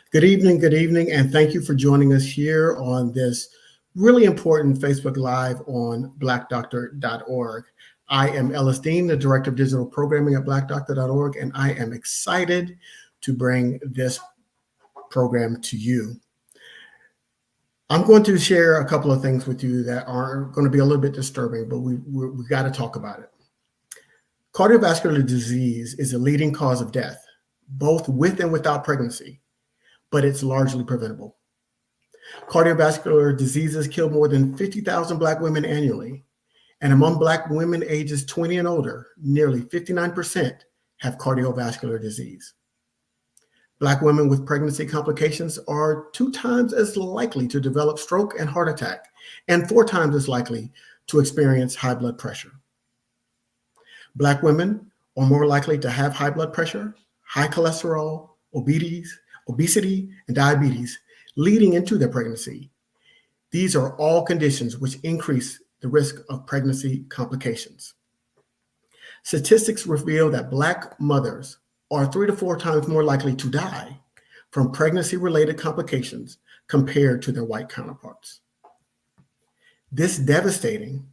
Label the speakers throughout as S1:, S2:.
S1: Good evening, and thank you for joining us here on this really important Facebook Live on blackdoctor.org. I am Ellis Dean, the Director of Digital Programming at blackdoctor.org, and I am excited to bring this program to you. I'm going to share a couple of things with you that are going to be a little bit disturbing, but we got to talk about it. Cardiovascular disease is a leading cause of death, both with and without pregnancy, but it's largely preventable. Cardiovascular diseases kill more than 50,000 Black women annually. And among Black women ages 20 and older, nearly 59% have cardiovascular disease. Black women with pregnancy complications are 2 times as likely to develop stroke and heart attack, and 4 times as likely to experience high blood pressure. Black women are more likely to have high blood pressure, high cholesterol, obesity, and diabetes leading into their pregnancy. These are all conditions which increase the risk of pregnancy complications. Statistics reveal that Black mothers are 3 to 4 times more likely to die from pregnancy-related complications compared to their white counterparts. This devastating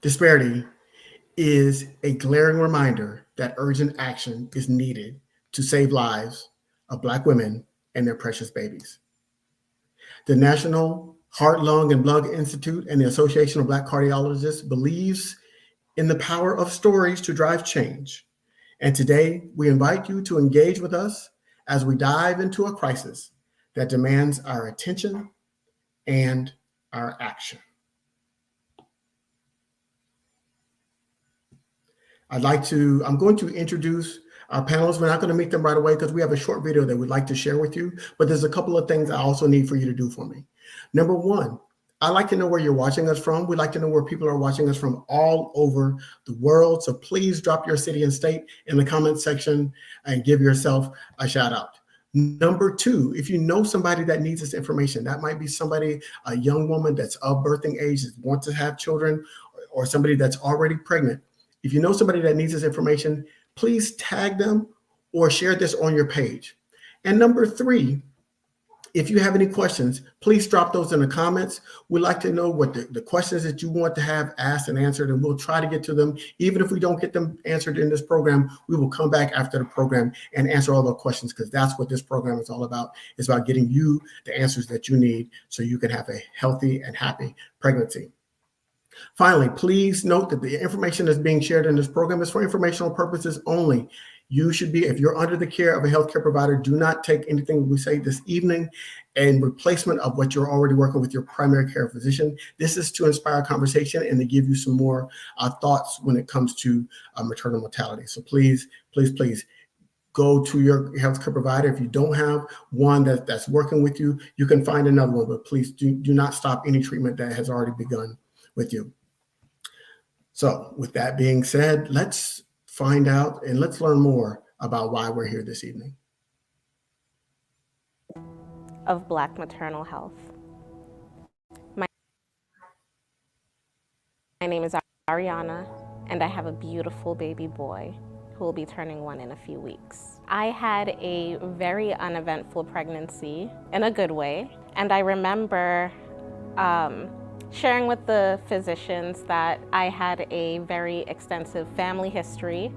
S1: disparity is a glaring reminder that urgent action is needed to save lives of Black women and their precious babies. The National Heart, Lung, and Blood Institute and the Association of Black Cardiologists believes in the power of stories to drive change. And today, we invite you to engage with us as we dive into a crisis that demands our attention and our action. I'm going to introduce our panelists. We're not going to meet them right away because we have a short video that we'd like to share with you, but there's a couple of things I also need for you to do for me. Number one, I'd like to know where you're watching us from. We'd like to know where people are watching us from all over the world. So please drop your city and state in the comment section and give yourself a shout out. Number two, if you know somebody that needs this information, that might be somebody, a young woman that's of birthing age, that wants to have children, or somebody that's already pregnant. If you know somebody that needs this information, please tag them or share this on your page. And number three, if you have any questions, please drop those in the comments. We'd like to know what the questions that you want to have asked and answered, and we'll try to get to them. Even if we don't get them answered in this program, we will come back after the program and answer all the questions, because that's what this program is all about. It's about getting you the answers that you need so you can have a healthy and happy pregnancy. Finally, please note that the information that's being shared in this program is for informational purposes only. You should be, if you're under the care of a healthcare provider, do not take anything we say this evening in replacement of what you're already working with your primary care physician. This is to inspire conversation and to give you some more thoughts when it comes to maternal mortality. So please go to your healthcare provider. If you don't have one that's working with you, you can find another one, but please do not stop any treatment that has already begun with you. So with that being said, let's find out and let's learn more about why we're here this evening.
S2: Of Black maternal health. My name is Ariana, and I have a beautiful baby boy who will be turning 1 in a few weeks. I had a very uneventful pregnancy in a good way, and I remember sharing with the physicians that I had a very extensive family history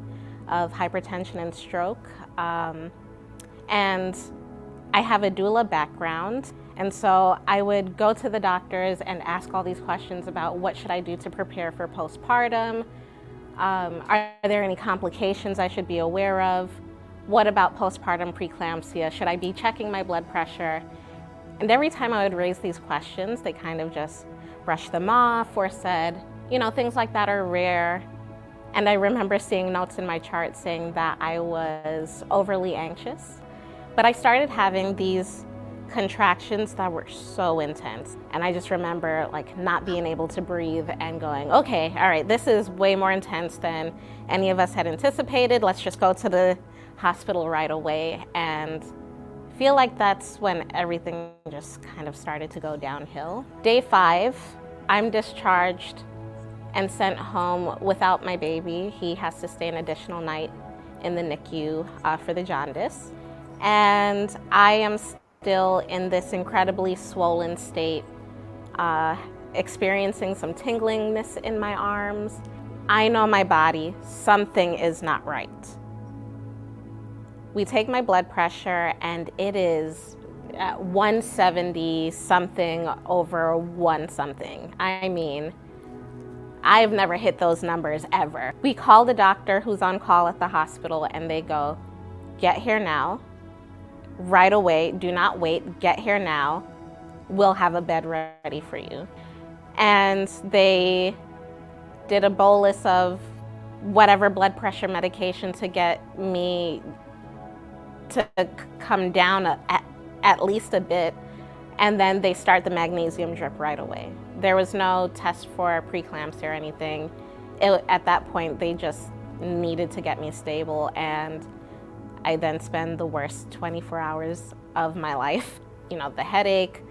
S2: of hypertension and stroke, and I have a doula background, and so I would go to the doctors and ask all these questions about what should I do to prepare for postpartum, are there any complications I should be aware of, what about postpartum preeclampsia, should I be checking my blood pressure? And every time I would raise these questions, they kind of just brushed them off or said, you know, things like that are rare. And I remember seeing notes in my chart saying that I was overly anxious. But I started having these contractions that were so intense. And I just remember like not being able to breathe and going, okay, all right, this is way more intense than any of us had anticipated. Let's just go to the hospital right away and feel like that's when everything just kind of started to go downhill. Day 5, I'm discharged and sent home without my baby. He has to stay an additional night in the NICU for the jaundice. And I am still in this incredibly swollen state, experiencing some tinglingness in my arms. I know my body, something is not right. We take my blood pressure and it is 170 something over 1 something. I mean, I've never hit those numbers ever. We call the doctor who's on call at the hospital and they go, get here now, right away, do not wait, get here now, we'll have a bed ready for you. And they did a bolus of whatever blood pressure medication to get me to come down at least a bit, and then they start the magnesium drip right away. There was no test for preeclampsia or anything. At that point, they just needed to get me stable, and I then spend the worst 24 hours of my life. You know, the headache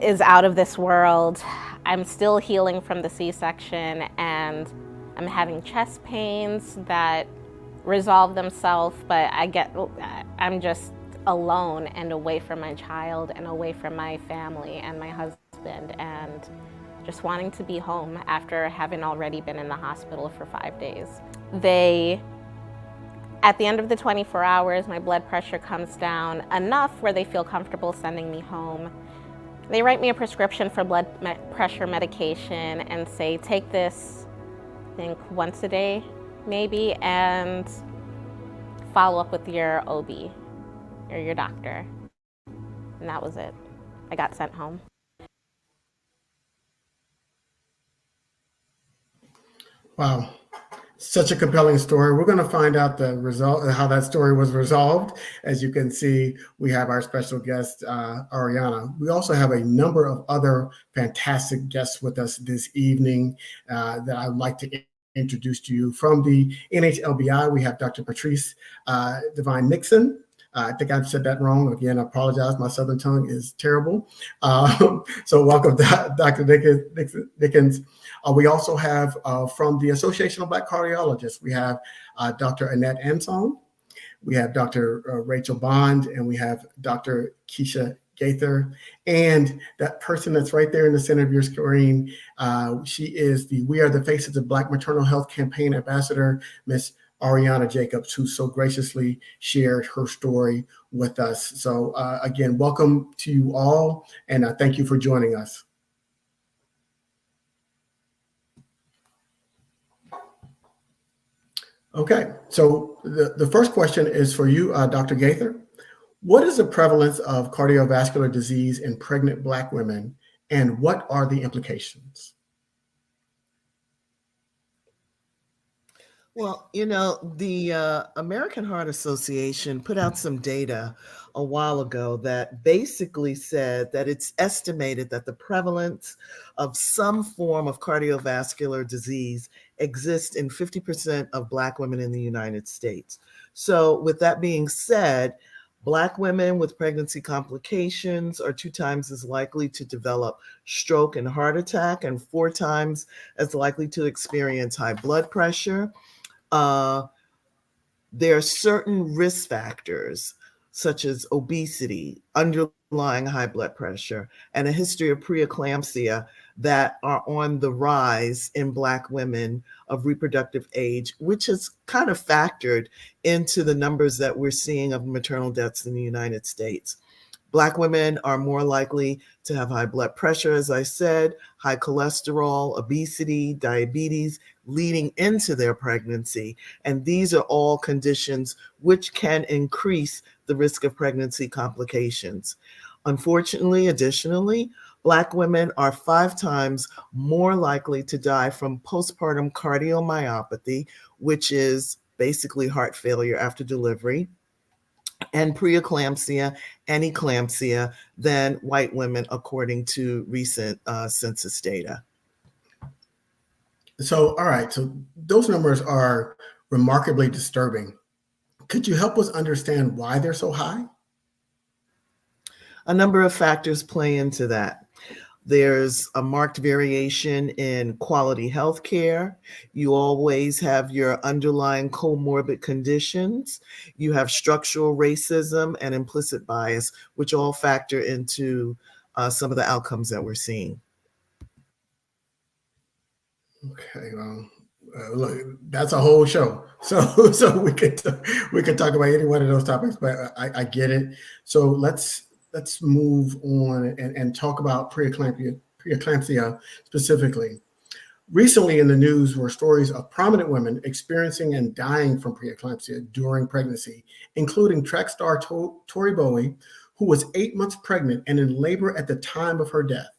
S2: is out of this world. I'm still healing from the C-section, and I'm having chest pains that resolve themselves, but I'm just alone and away from my child and away from my family and my husband, and just wanting to be home after having already been in the hospital for 5 days. At the end of the 24 hours, my blood pressure comes down enough where they feel comfortable sending me home. They write me a prescription for blood pressure medication and say, take this, I think once a day, maybe, and follow up with your OB or your doctor. And that was it. I got sent home.
S1: Wow. Such a compelling story. We're going to find out the result, how that story was resolved. As you can see, we have our special guest, Ariana. We also have a number of other fantastic guests with us this evening that I'd like to introduce to you. From the NHLBI, we have Dr. Patrice Devine Nixon. I think I've said that wrong. Again, I apologize. My Southern tongue is terrible. So welcome, Dr. Dickens. We also have from the Association of Black Cardiologists, we have Dr. Annette Ansong, we have Dr. Rachel Bond, and we have Dr. Keisha Gaither. And that person that's right there in the center of your screen, she is the We Are the Faces of Black Maternal Health campaign ambassador, Miss Ariana Jacobs, who so graciously shared her story with us. So again, welcome to you all, and thank you for joining us. Okay, so the first question is for you, Dr. Gaither. What is the prevalence of cardiovascular disease in pregnant Black women, and what are the implications?
S3: Well, you know, the American Heart Association put out some data a while ago that basically said that it's estimated that the prevalence of some form of cardiovascular disease exists in 50% of Black women in the United States. So, with that being said, Black women with pregnancy complications are 2 times as likely to develop stroke and heart attack, and 4 times as likely to experience high blood pressure. There are certain risk factors, such as obesity, underlying high blood pressure, and a history of preeclampsia that are on the rise in Black women of reproductive age, which has kind of factored into the numbers that we're seeing of maternal deaths in the United States. Black women are more likely to have high blood pressure, as I said, high cholesterol, obesity, diabetes leading into their pregnancy. And these are all conditions which can increase the risk of pregnancy complications. Unfortunately, additionally, Black women are 5 times more likely to die from postpartum cardiomyopathy, which is basically heart failure after delivery, and preeclampsia and eclampsia than white women, according to recent census data.
S1: So, all right, so those numbers are remarkably disturbing. Could you help us understand why they're so high?
S3: A number of factors play into that. There's a marked variation in quality health care. You always have your underlying comorbid conditions. You have structural racism and implicit bias, which all factor into some of the outcomes that we're seeing.
S1: Okay, well, look, that's a whole show. So we could talk about any one of those topics, but I get it. So let's move on and talk about preeclampsia specifically. Recently in the news were stories of prominent women experiencing and dying from preeclampsia during pregnancy, including track star Tori Bowie, who was 8 months pregnant and in labor at the time of her death.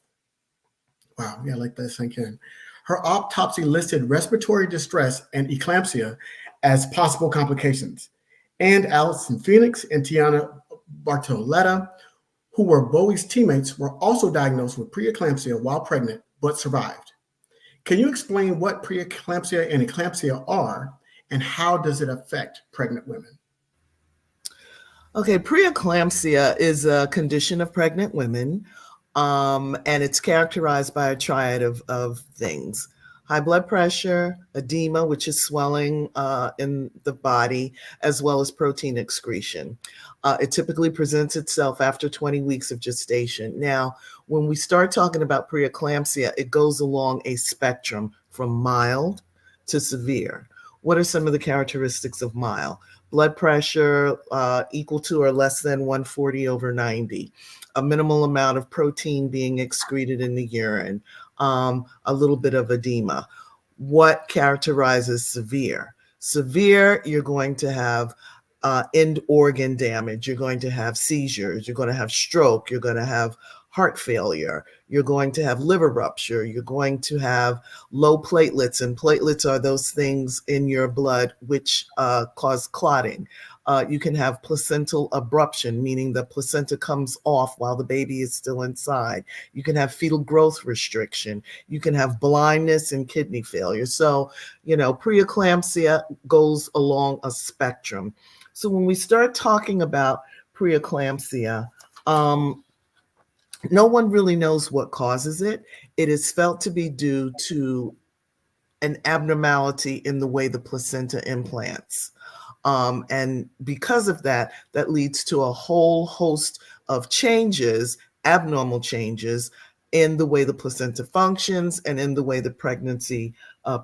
S1: Wow, yeah, let that sink in. Her autopsy listed respiratory distress and eclampsia as possible complications. And Allison Phoenix and Tiana Bartoletta, who were Bowie's teammates, were also diagnosed with preeclampsia while pregnant, but survived. Can you explain what preeclampsia and eclampsia are, and how does it affect pregnant women?
S3: Okay, preeclampsia is a condition of pregnant women, and it's characterized by a triad of things: high blood pressure, edema, which is swelling in the body, as well as protein excretion. It typically presents itself after 20 weeks of gestation. Now, when we start talking about preeclampsia, it goes along a spectrum from mild to severe. What are some of the characteristics of mild? Blood pressure equal to or less than 140/90, a minimal amount of protein being excreted in the urine, a little bit of edema. What characterizes severe? Severe, you're going to have end organ damage, you're going to have seizures, you're going to have stroke, you're going to have heart failure, you're going to have liver rupture, you're going to have low platelets, and platelets are those things in your blood which cause clotting. You can have placental abruption, meaning the placenta comes off while the baby is still inside. You can have fetal growth restriction. You can have blindness and kidney failure. So, preeclampsia goes along a spectrum. So when we start talking about preeclampsia, no one really knows what causes it. It is felt to be due to an abnormality in the way the placenta implants. And because of that, that leads to a whole host of changes, abnormal changes in the way the placenta functions and in the way the pregnancy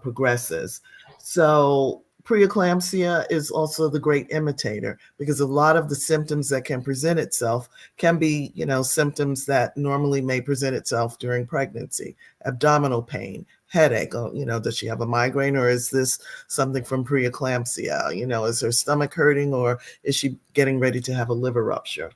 S3: progresses. So preeclampsia is also the great imitator, because a lot of the symptoms that can present itself can be, symptoms that normally may present itself during pregnancy: abdominal pain, headache. Does she have a migraine, or is this something from preeclampsia? Is her stomach hurting, or is she getting ready to have a liver rupture?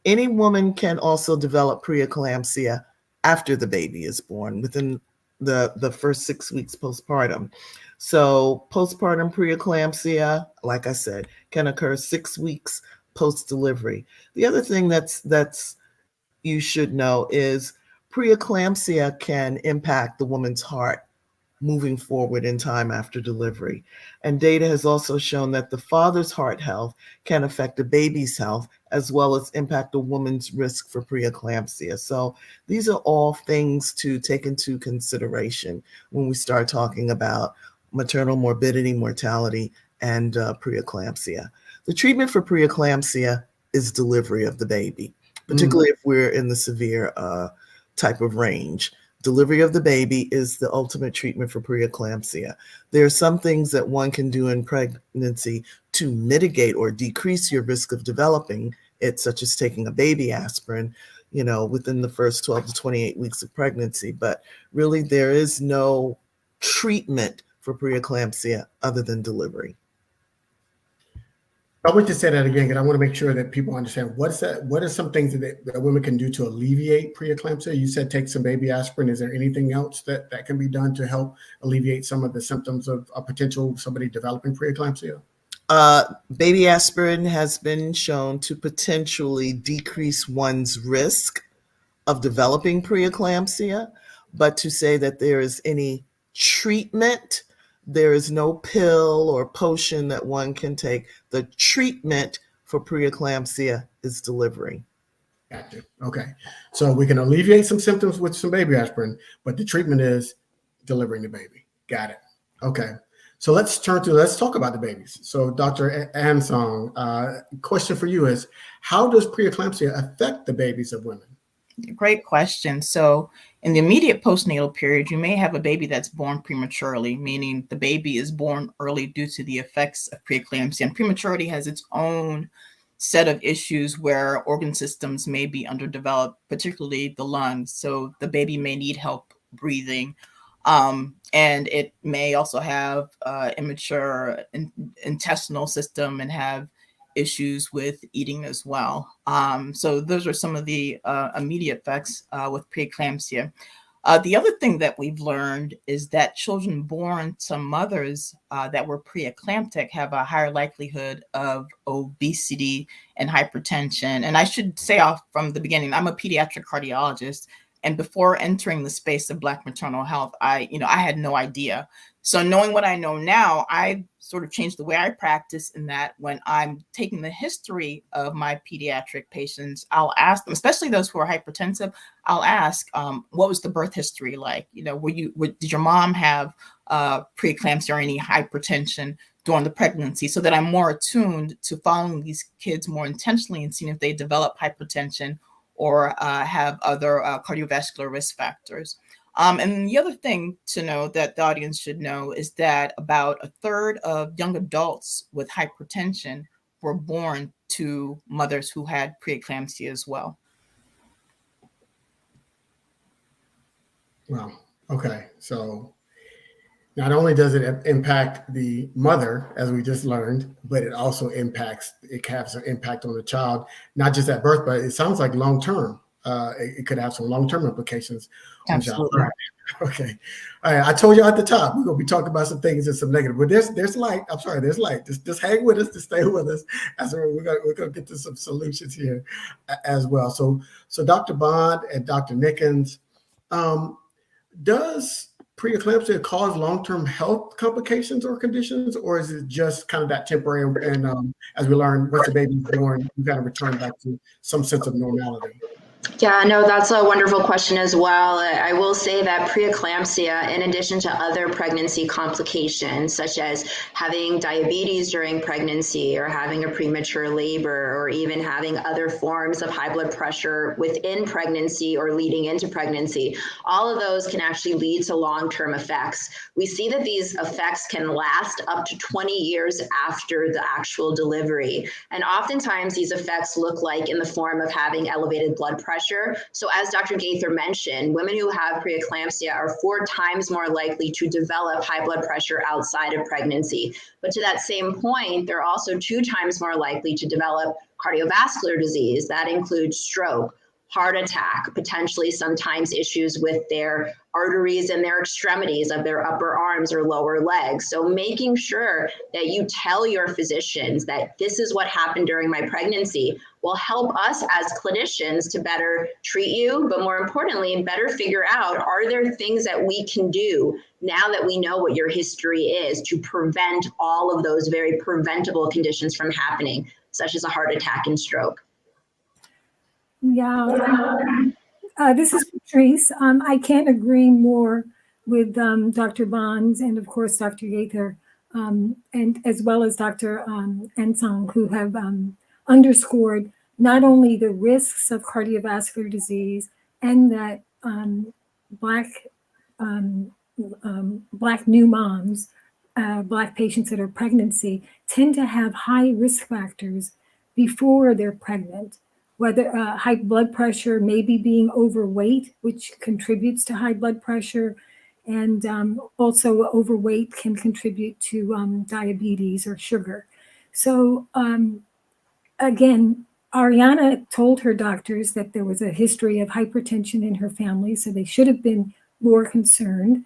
S3: Any woman can also develop preeclampsia after the baby is born, within the first 6 weeks postpartum. So postpartum preeclampsia, like I said, can occur 6 weeks post-delivery. The other thing that's you should know is preeclampsia can impact the woman's heart moving forward in time after delivery. And data has also shown that the father's heart health can affect the baby's health, as well as impact a woman's risk for preeclampsia. So these are all things to take into consideration when we start talking about maternal morbidity, mortality, and preeclampsia. The treatment for preeclampsia is delivery of the baby, particularly if we're in the severe type of range. Delivery of the baby is the ultimate treatment for preeclampsia. There are some things that one can do in pregnancy to mitigate or decrease your risk of developing it, such as taking a baby aspirin, within the first 12 to 28 weeks of pregnancy. But really, there is no treatment for preeclampsia other than delivery.
S1: I want you to say that again, because I want to make sure that people understand what's that. What are some things that women can do to alleviate preeclampsia? You said take some baby aspirin. Is there anything else that can be done to help alleviate some of the symptoms of a potential somebody developing preeclampsia?
S3: Baby aspirin has been shown to potentially decrease one's risk of developing preeclampsia, but to say that there is any treatment, there is no pill or potion that one can take. The treatment for preeclampsia is delivery.
S1: Active. Okay. So we can alleviate some symptoms with some baby aspirin, but the treatment is delivering the baby. Got it. Okay. So let's talk about the babies. So Dr. Ansong, question for you is, how does preeclampsia affect the babies of women?
S4: Great question. So in the immediate postnatal period, you may have a baby that's born prematurely, meaning the baby is born early due to the effects of preeclampsia. And prematurity has its own set of issues where organ systems may be underdeveloped, particularly the lungs. So the baby may need help breathing. And it may also have immature intestinal system and have issues with eating as well. So those are some of the immediate effects with preeclampsia. The other thing that we've learned is that children born to mothers that were preeclamptic have a higher likelihood of obesity and hypertension. And I should say off from the beginning, I'm a pediatric cardiologist. And before entering the space of Black maternal health, I had no idea. So knowing what I know now, I sort of changed the way I practice in that when I'm taking the history of my pediatric patients, I'll ask them, especially those who are hypertensive, I'll ask, what was the birth history like? Did your mom have preeclampsia or any hypertension during the pregnancy, so that I'm more attuned to following these kids more intentionally and seeing if they develop hypertension or have other cardiovascular risk factors. And the other thing to know that the audience should know is that about a third of young adults with hypertension were born to mothers who had preeclampsia as well.
S1: Wow. Okay. So not only does it impact the mother, as we just learned, but it also has an impact on the child, not just at birth, but it sounds like long term. It could have some long term implications on the child.
S4: Absolutely.
S1: All right. Okay. All right. I told you at the top, we're going to be talking about some things and some negative, but there's light. I'm sorry, there's light. Just hang with us, just stay with us. As we're going to get to some solutions here as well. So Dr. Bond and Dr. Nickens, does preeclampsia cause long-term health complications or conditions, or is it just kind of that temporary? And as we learn, once the baby's born, you kind of return back to some sense of normality.
S5: Yeah, no, that's a wonderful question as well. I will say that preeclampsia, in addition to other pregnancy complications, such as having diabetes during pregnancy or having a premature labor or even having other forms of high blood pressure within pregnancy or leading into pregnancy, all of those can actually lead to long-term effects. We see that these effects can last up to 20 years after the actual delivery. And oftentimes these effects look like in the form of having elevated blood pressure. So as Dr. Gaither mentioned, women who have preeclampsia are 4 times more likely to develop high blood pressure outside of pregnancy. But to that same point, they're also 2 times more likely to develop cardiovascular disease. That includes stroke, heart attack, potentially sometimes issues with their arteries and their extremities of their upper arms or lower legs. So making sure that you tell your physicians that this is what happened during my pregnancy will help us as clinicians to better treat you, but more importantly, better figure out, are there things that we can do now that we know what your history is to prevent all of those very preventable conditions from happening, such as a heart attack and stroke.
S6: Yeah, this is Patrice. I can't agree more with Dr. Bonds and, of course, Dr. Gaither, and as well as Dr. Ensong, who have underscored not only the risks of cardiovascular disease and that Black new moms, Black patients that are pregnancy, tend to have high risk factors before they're pregnant. Whether high blood pressure, maybe being overweight, which contributes to high blood pressure, and also overweight can contribute to diabetes or sugar. So again, Ariana told her doctors that there was a history of hypertension in her family, so they should have been more concerned.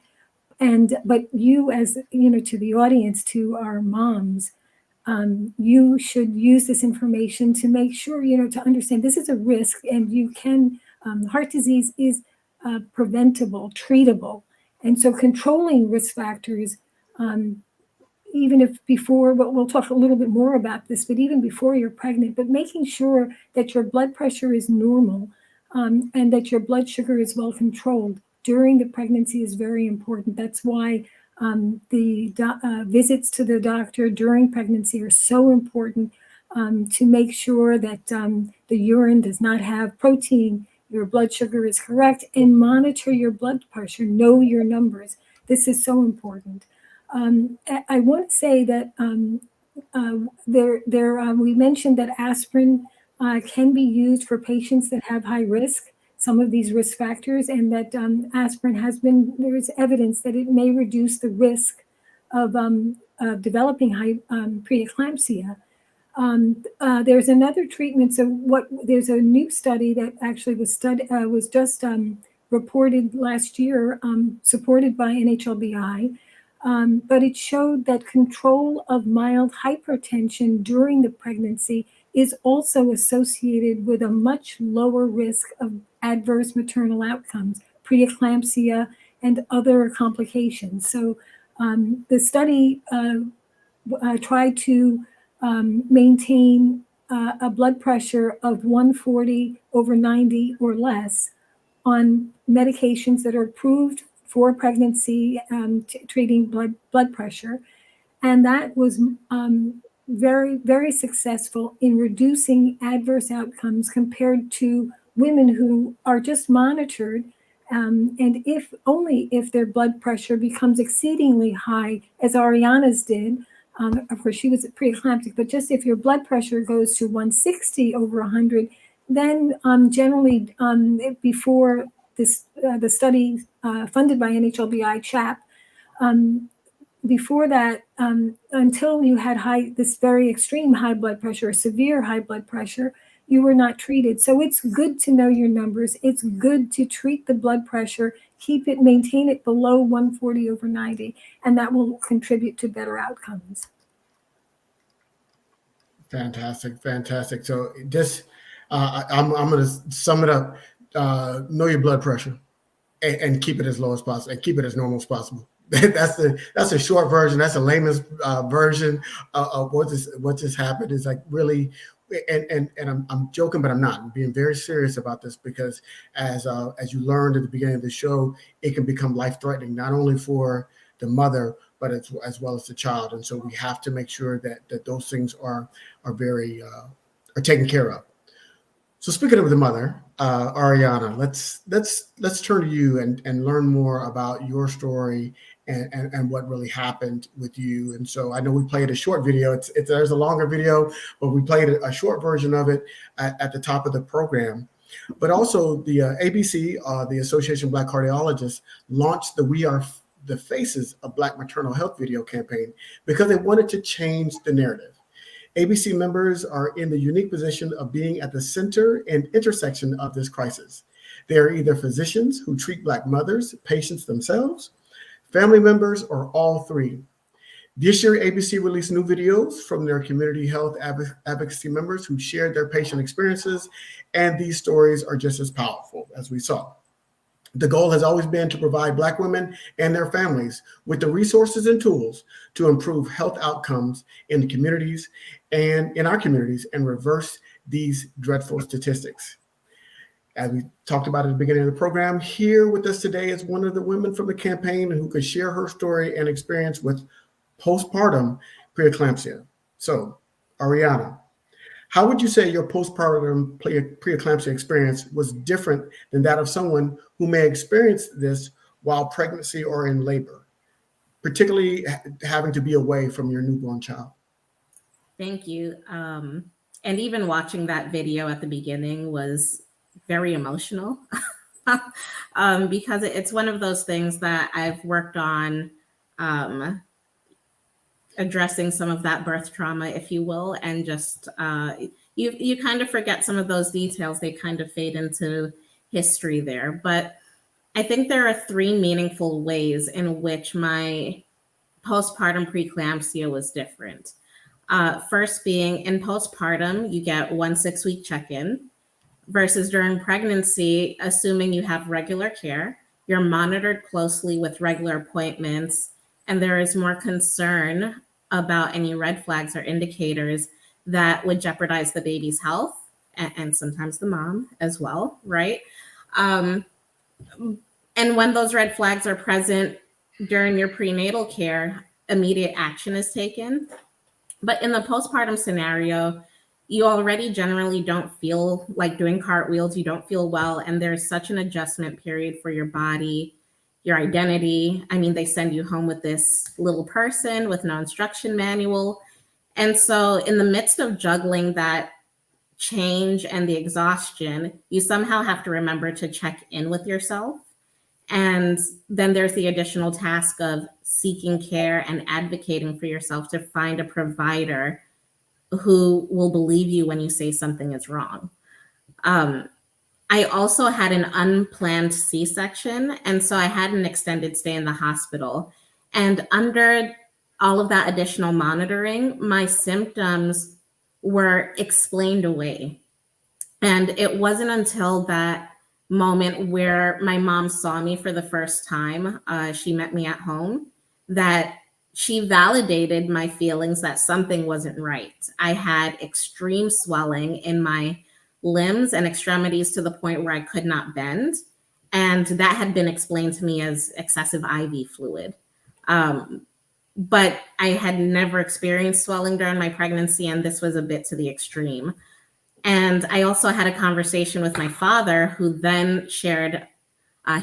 S6: But you, as you know, to the audience, to our moms, you should use this information to make sure, to understand this is a risk, and you can, heart disease is preventable, treatable. And so controlling risk factors, even if before, but we'll talk a little bit more about this, but even before you're pregnant, but making sure that your blood pressure is normal, and that your blood sugar is well controlled during the pregnancy is very important. That's why the visits to the doctor during pregnancy are so important, to make sure that the urine does not have protein, your blood sugar is correct, and monitor your blood pressure, know your numbers. This is so important. I want to say that we mentioned that aspirin can be used for patients that have high risk, some of these risk factors, and that aspirin there is evidence that it may reduce the risk of developing preeclampsia. There's another treatment. There's a new study that actually was just reported last year, supported by NHLBI. But it showed that control of mild hypertension during the pregnancy is also associated with a much lower risk of adverse maternal outcomes, preeclampsia, and other complications. So the study tried to maintain a blood pressure of 140/90 or less on medications that are approved for pregnancy, treating blood pressure. And that was very, very successful in reducing adverse outcomes compared to women who are just monitored. And if only if their blood pressure becomes exceedingly high, as Ariana's did. Of course, she was preeclamptic, but just if your blood pressure goes to 160/100, then generally before the study funded by NHLBI CHAP, before that, until you had this very extreme high blood pressure, or severe high blood pressure, you were not treated. So it's good to know your numbers. It's good to treat the blood pressure, maintain it below 140/90, and that will contribute to better outcomes.
S1: Fantastic, fantastic. So just, I'm going to sum it up. Know your blood pressure and keep it as low as possible, and keep it as normal as possible. That's a short version. That's a layman's version of what just happened. Is like really, and I'm joking, but I'm not. I'm being very serious about this, because as you learned at the beginning of the show, it can become life-threatening, not only for the mother, but as well as the child. And so we have to make sure that those things are very are taken care of. So speaking of the mother, Ariana, let's turn to you and learn more about your story and what really happened with you. And so I know we played a short video. There's a longer video, but we played a short version of it at the top of the program. But also the ABC, the Association of Black Cardiologists, launched the We Are the Faces of Black Maternal Health video campaign because they wanted to change the narrative. ABC members are in the unique position of being at the center and intersection of this crisis. They are either physicians who treat Black mothers, patients themselves, family members, or all three. This year, ABC released new videos from their community health advocacy members who shared their patient experiences, and these stories are just as powerful as we saw. The goal has always been to provide Black women and their families with the resources and tools to improve health outcomes in the communities and in our communities and reverse these dreadful statistics. As we talked about at the beginning of the program, here with us today is one of the women from the campaign who could share her story and experience with postpartum preeclampsia. So, Ariana, how would you say your postpartum preeclampsia experience was different than that of someone who may experience this while pregnancy or in labor, particularly having to be away from your newborn child?
S7: Thank you. And even watching that video at the beginning was very emotional because it's one of those things that I've worked on, addressing some of that birth trauma, if you will, and just you kind of forget some of those details. They kind of fade into history there. But I think there are three meaningful ways in which my postpartum preeclampsia was different. First being, in postpartum, you get 1 6-week check-in, versus during pregnancy, assuming you have regular care, you're monitored closely with regular appointments, and there is more concern about any red flags or indicators that would jeopardize the baby's health and sometimes the mom as well, right? And when those red flags are present during your prenatal care, immediate action is taken. But in the postpartum scenario, you already generally don't feel like doing cartwheels, you don't feel well, and there's such an adjustment period for your body, your identity. I mean, they send you home with this little person with no instruction manual. And so, in the midst of juggling that change and the exhaustion, you somehow have to remember to check in with yourself. And then there's the additional task of seeking care and advocating for yourself to find a provider who will believe you when you say something is wrong. I also had an unplanned C-section, and so I had an extended stay in the hospital. And under all of that additional monitoring, my symptoms were explained away. And it wasn't until that moment where my mom saw me for the first time, she met me at home, that she validated my feelings that something wasn't right. I had extreme swelling in my limbs and extremities to the point where I could not bend. And that had been explained to me as excessive IV fluid. But I had never experienced swelling during my pregnancy, and this was a bit to the extreme. And I also had a conversation with my father, who then shared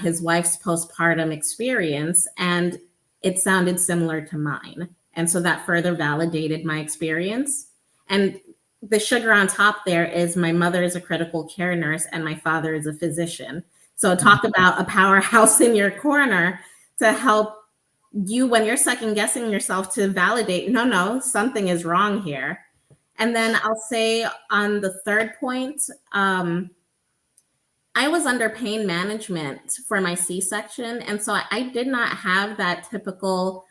S7: his wife's postpartum experience, and it sounded similar to mine. And so that further validated my experience. And the sugar on top there is my mother is a critical care nurse and my father is a physician. So talk about a powerhouse in your corner to help you when you're second guessing yourself, to validate, no, something is wrong here. And then I'll say on the third point, I was under pain management for my C-section. And so I did not have that typical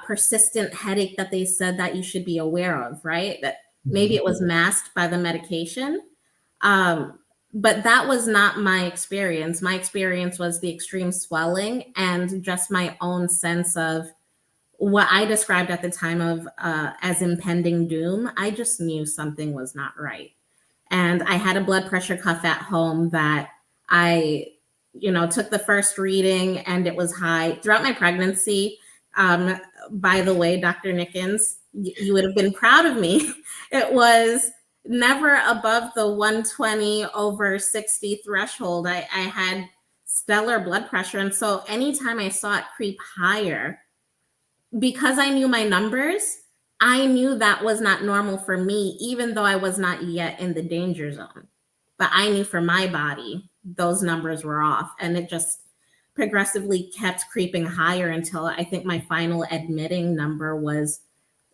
S7: persistent headache that they said that you should be aware of, right? That maybe it was masked by the medication. But that was not my experience. My experience was the extreme swelling and just my own sense of what I described at the time of as impending doom. I just knew something was not right. And I had a blood pressure cuff at home that I, took the first reading and it was high throughout my pregnancy. By the way, Dr. Nickens, you would have been proud of me. It was never above the 120/60 threshold. I had stellar blood pressure. And so anytime I saw it creep higher, because I knew my numbers, I knew that was not normal for me, even though I was not yet in the danger zone. But I knew for my body, those numbers were off. And it just progressively kept creeping higher until I think my final admitting number was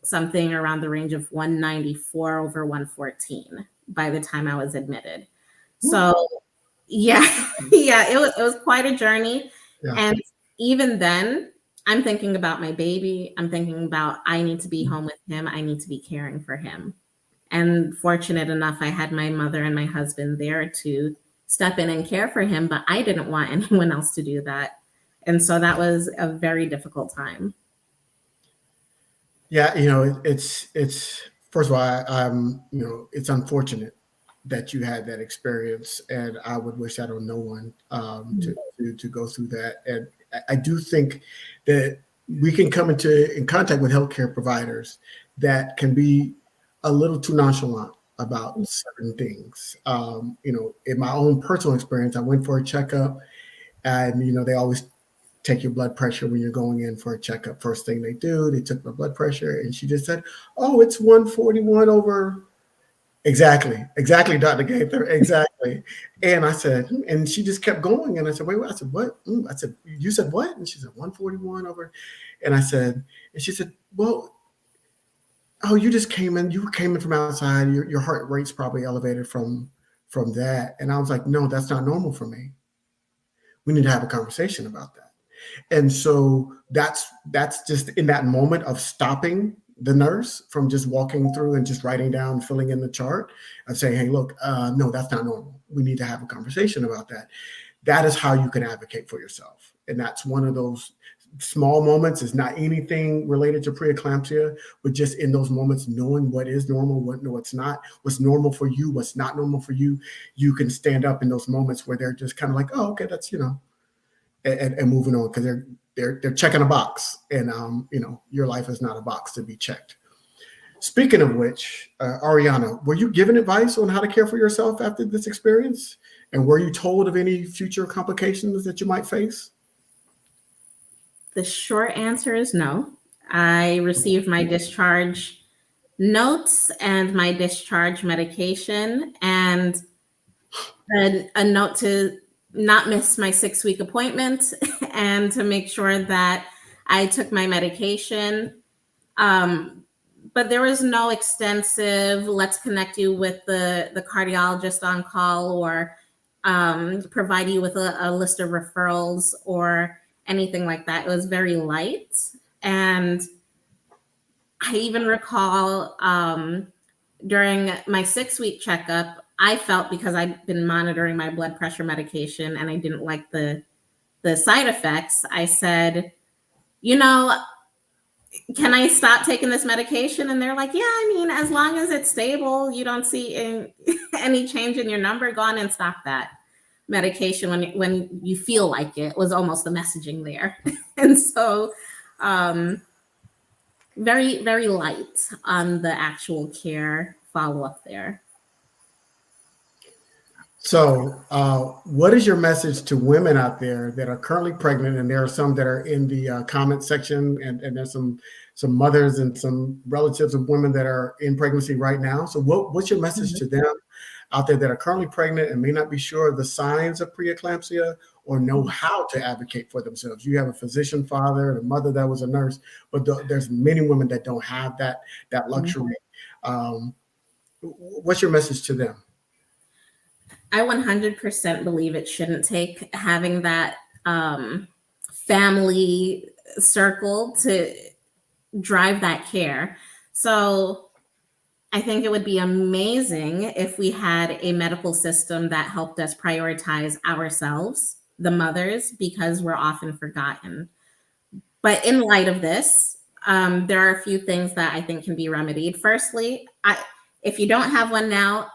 S7: something around the range of 194/114 by the time I was admitted. So yeah, it was quite a journey. Yeah. And even then, I'm thinking about my baby. I'm thinking about, I need to be home with him. I need to be caring for him. And fortunate enough, I had my mother and my husband there to step in and care for him, but I didn't want anyone else to do that. And so that was a very difficult time.
S1: Yeah, it's first of all, it's unfortunate that you had that experience, and I would wish that on no one to go through that. And I do think that we can come in contact with healthcare providers that can be a little too nonchalant about certain things. In my own personal experience, I went for a checkup, and they always take your blood pressure when you're going in for a checkup. First thing they do, they took my blood pressure, and she just said, "Oh, it's 141 over." Exactly, Dr. Gaither, exactly. And I said, and she just kept going. And I said, wait. I said, what? I said, you said what? And she said, 141 over. And I said, and she said, well, oh, you came in from outside. Your heart rate's probably elevated from that. And I was like, no, that's not normal for me. We need to have a conversation about that. And so that's just in that moment of stopping the nurse from just walking through and just writing down, filling in the chart, and saying, hey, look, no, that's not normal. We need to have a conversation about that. That is how you can advocate for yourself. And that's one of those small moments. It's not anything related to preeclampsia, but just in those moments, knowing what is normal, what's not, what's normal for you, what's not normal for you, you can stand up in those moments where they're just kind of like, oh, okay, that's, and moving on, because they're checking a box, and your life is not a box to be checked. Speaking of which, Ariana, were you given advice on how to care for yourself after this experience? And were you told of any future complications that you might face?
S7: The short answer is no. I received my discharge notes and my discharge medication, and a note to not miss my 6-week appointment and to make sure that I took my medication. But there was no extensive, let's connect you with the cardiologist on call, or provide you with a list of referrals or anything like that. It was very light. And I even recall during my 6-week checkup, I felt, because I'd been monitoring my blood pressure medication and I didn't like the side effects, I said, can I stop taking this medication? And they're like, yeah, I mean, as long as it's stable, you don't see any change in your number, go on and stop that medication when you feel like it, was almost the messaging there. And so very, very light on the actual care follow-up there.
S1: So what is your message to women out there that are currently pregnant? And there are some that are in the comment section, and there's some mothers and some relatives of women that are in pregnancy right now. So what's your message to them out there that are currently pregnant and may not be sure of the signs of preeclampsia or know how to advocate for themselves? You have a physician father and a mother that was a nurse, but there's many women that don't have that luxury. What's your message to them?
S7: I 100% believe it shouldn't take having that family circle to drive that care. So I think it would be amazing if we had a medical system that helped us prioritize ourselves, the mothers, because we're often forgotten. But in light of this, there are a few things that I think can be remedied. Firstly, if you don't have one now,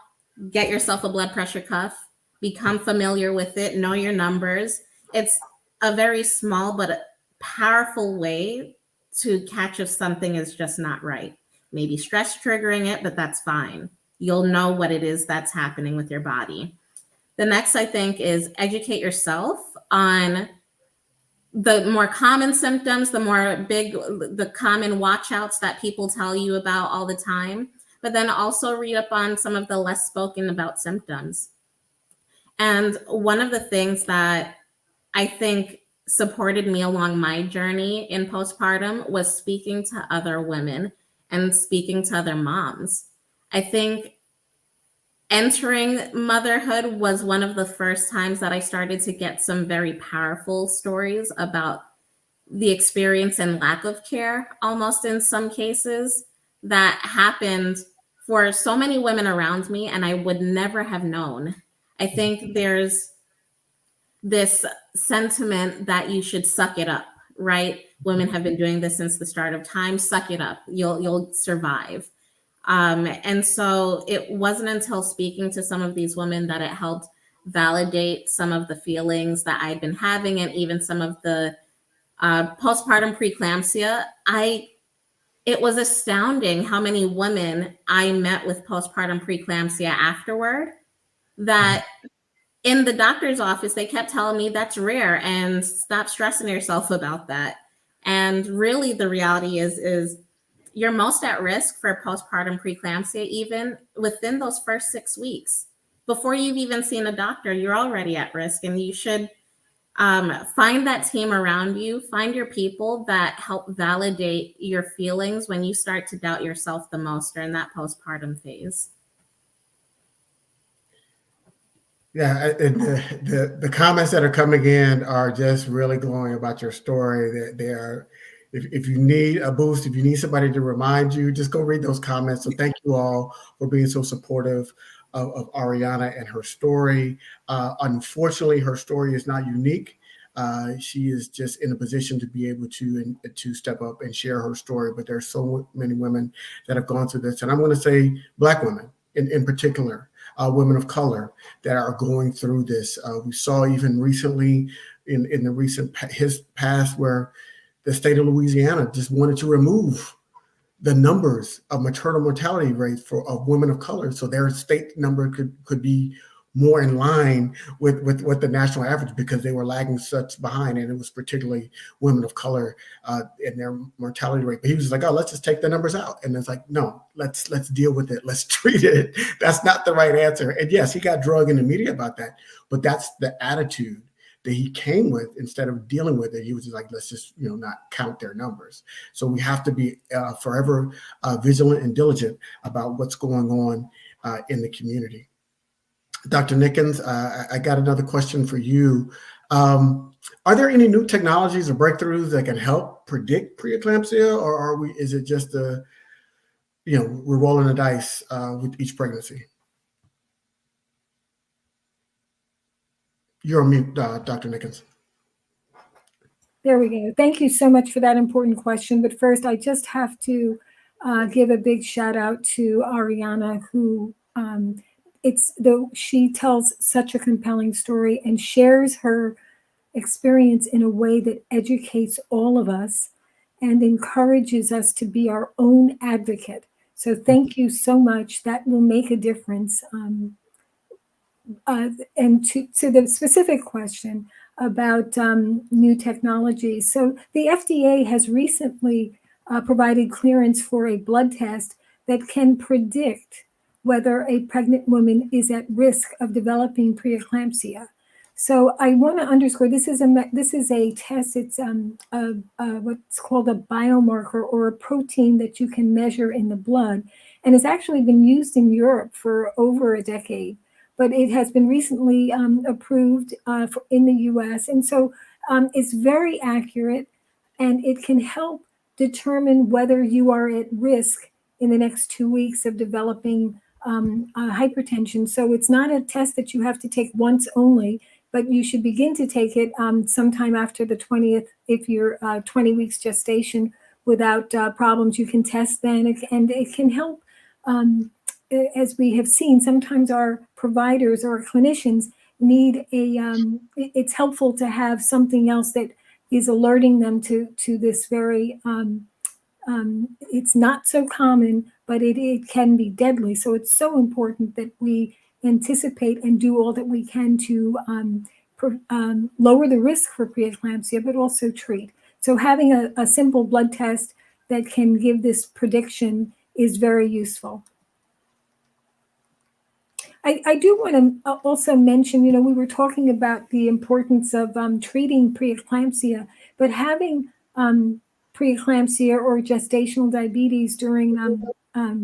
S7: get yourself a blood pressure cuff, become familiar with it, know your numbers. It's a very small but powerful way to catch if something is just not right. Maybe stress triggering it, but that's fine. You'll know what it is that's happening with your body. The next, I think, is educate yourself on the more common symptoms, the common watch outs that people tell you about all the time, but then also read up on some of the less spoken about symptoms. And one of the things that I think supported me along my journey in postpartum was speaking to other women and speaking to other moms. I think entering motherhood was one of the first times that I started to get some very powerful stories about the experience and lack of care, almost in some cases, that happened for so many women around me, and I would never have known. I think there's this sentiment that you should suck it up, right? Women have been doing this since the start of time. Suck it up. You'll survive. And so it wasn't until speaking to some of these women that it helped validate some of the feelings that I'd been having, and even some of the postpartum preeclampsia. It was astounding how many women I met with postpartum preeclampsia afterward, that in the doctor's office, they kept telling me that's rare and stop stressing yourself about that. And really the reality is you're most at risk for postpartum preeclampsia even within those first 6 weeks. Before you've even seen a doctor, you're already at risk, and you should find that team around you, find your people that help validate your feelings when you start to doubt yourself the most during that postpartum phase.
S1: Yeah, the comments that are coming in are just really glowing about your story. They are, if you need a boost, if you need somebody to remind you, just go read those comments. So thank you all for being so supportive of Ariana and her story. Unfortunately, her story is not unique. She is just in a position to be able to step up and share her story. But there's so many women that have gone through this, and I'm going to say Black women in particular, women of color that are going through this. We saw even recently in the recent past where the state of Louisiana just wanted to remove the numbers of maternal mortality rates of women of color, so their state number could be more in line with what the national average, because they were lagging such behind, and it was particularly women of color in their mortality rate. But he was just like, oh, let's just take the numbers out, and it's like, no, let's deal with it, let's treat it. That's not the right answer. And yes, he got drugged in the media about that, but that's the attitude that he came with. Instead of dealing with it, he was just like, let's just not count their numbers. So we have to be forever vigilant and diligent about what's going on in the community. Dr. Nickens, I got another question for you. Are there any new technologies or breakthroughs that can help predict preeclampsia, or is it just we're rolling the dice with each pregnancy? You're on mute, Dr. Nickens.
S6: There we go. Thank you so much for that important question. But first, I just have to give a big shout out to Ariana, who she tells such a compelling story and shares her experience in a way that educates all of us and encourages us to be our own advocate. So thank you so much. That will make a difference. And to the specific question about new technology. So the FDA has recently provided clearance for a blood test that can predict whether a pregnant woman is at risk of developing preeclampsia. So I want to underscore this is a test. It's what's called a biomarker, or a protein that you can measure in the blood, and it's actually been used in Europe for over a decade. But it has been recently approved in the US. And so it's very accurate, and it can help determine whether you are at risk in the next 2 weeks of developing hypertension. So it's not a test that you have to take once only, but you should begin to take it sometime after the 20th. If you're 20 weeks gestation without problems, you can test then, and it can help. As we have seen, sometimes our providers or clinicians need it's helpful to have something else that is alerting them to this very, it's not so common, but it can be deadly. So it's so important that we anticipate and do all that we can to lower the risk for preeclampsia, but also treat. So having a simple blood test that can give this prediction is very useful. I do want to also mention, we were talking about the importance of treating preeclampsia, but having preeclampsia or gestational diabetes during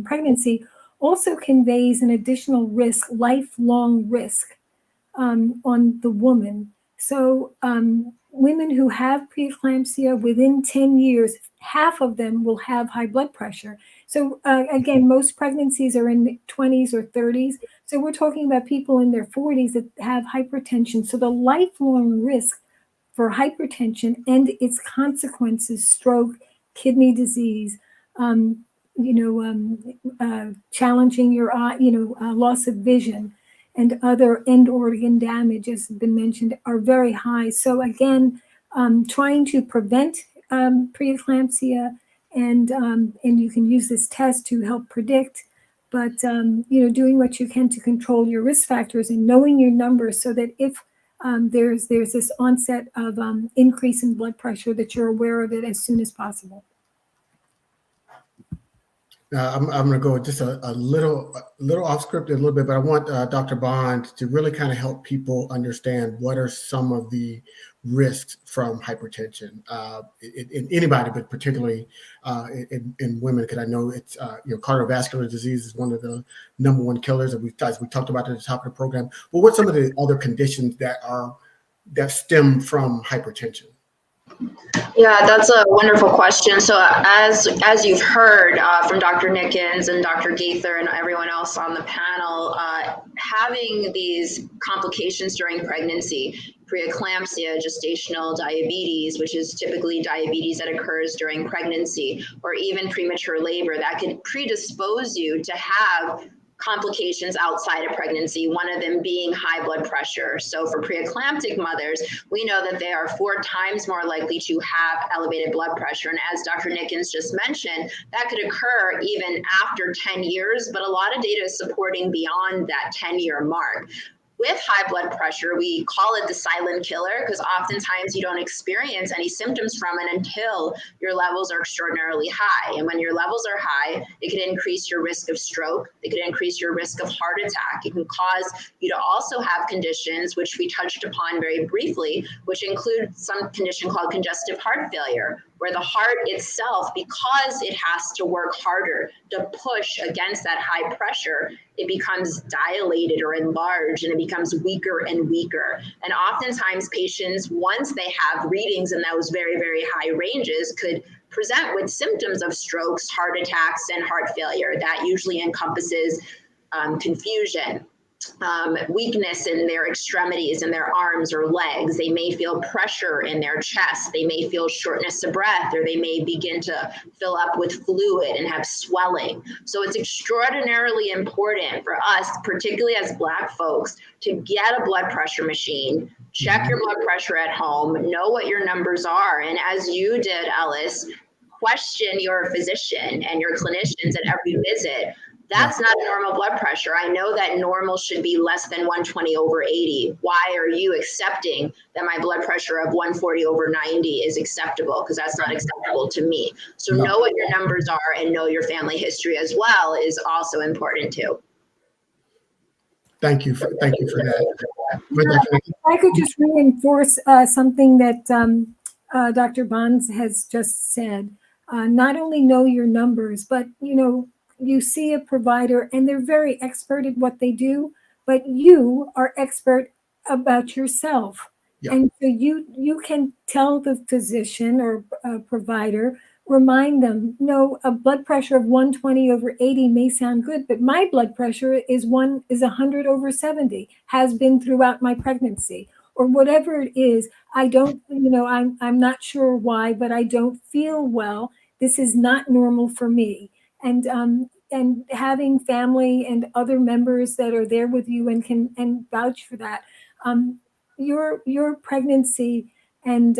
S6: pregnancy also conveys an additional risk, lifelong risk on the woman. So women who have preeclampsia within 10 years, half of them will have high blood pressure. So again, most pregnancies are in the 20s or 30s. So we're talking about people in their 40s that have hypertension. So the lifelong risk for hypertension and its consequences, stroke, kidney disease, challenging your eye, loss of vision, and other end organ damage, as has been mentioned, are very high. So again, trying to prevent preeclampsia, and you can use this test to help predict, but doing what you can to control your risk factors and knowing your numbers, so that if there's this onset of increase in blood pressure, that you're aware of it as soon as possible.
S1: I'm going to go just a little off script a little bit, but I want Dr. Bond to really kind of help people understand what are some of the risks from hypertension in anybody, but particularly in women, because I know it's cardiovascular disease is one of the number one killers, and we talked about at the top of the program. But what's some of the other conditions that stem from hypertension?
S5: Yeah, that's a wonderful question. So as you've heard from Dr. Nickens and Dr. Gaither and everyone else on the panel, having these complications during pregnancy preeclampsia, gestational diabetes, which is typically diabetes that occurs during pregnancy, or even premature labor that could predispose you to have complications outside of pregnancy, one of them being high blood pressure. So for preeclamptic mothers, we know that they are 4 times more likely to have elevated blood pressure. And as Dr. Nickens just mentioned, that could occur even after 10 years, but a lot of data is supporting beyond that 10-year mark. With high blood pressure, we call it the silent killer because oftentimes you don't experience any symptoms from it until your levels are extraordinarily high. And when your levels are high, it can increase your risk of stroke. It can increase your risk of heart attack. It can cause you to also have conditions, which we touched upon very briefly, which include some condition called congestive heart failure, where the heart itself, because it has to work harder to push against that high pressure, it becomes dilated or enlarged and it becomes weaker and weaker. And oftentimes patients, once they have readings in those very, very high ranges, could present with symptoms of strokes, heart attacks, and heart failure. That usually encompasses confusion, weakness in their extremities, in their arms or legs. They may feel pressure in their chest. They may feel shortness of breath, or they may begin to fill up with fluid and have swelling. So it's extraordinarily important for us, particularly as Black folks, to get a blood pressure machine, check your blood pressure at home, know what your numbers are. And as you did, Ellis, question your physician and your clinicians at every visit. That's not normal blood pressure. I know that normal should be less than 120/80. Why are you accepting that my blood pressure of 140/90 is acceptable? Because that's not acceptable to me. So know what your numbers are and know your family history as well is also important too.
S1: Thank you for that.
S6: I could just reinforce something that Dr. Bonds has just said. Not only know your numbers, but you see a provider and they're very expert at what they do, but you are expert about yourself.
S1: Yeah.
S6: And so you can tell the physician or provider, remind them, no, a blood pressure of 120/80 may sound good, but my blood pressure is 100/70, has been throughout my pregnancy, or whatever it is. I don't, I'm not sure why, but I don't feel well. This is not normal for me. And having family and other members that are there with you and can vouch for that. Your pregnancy and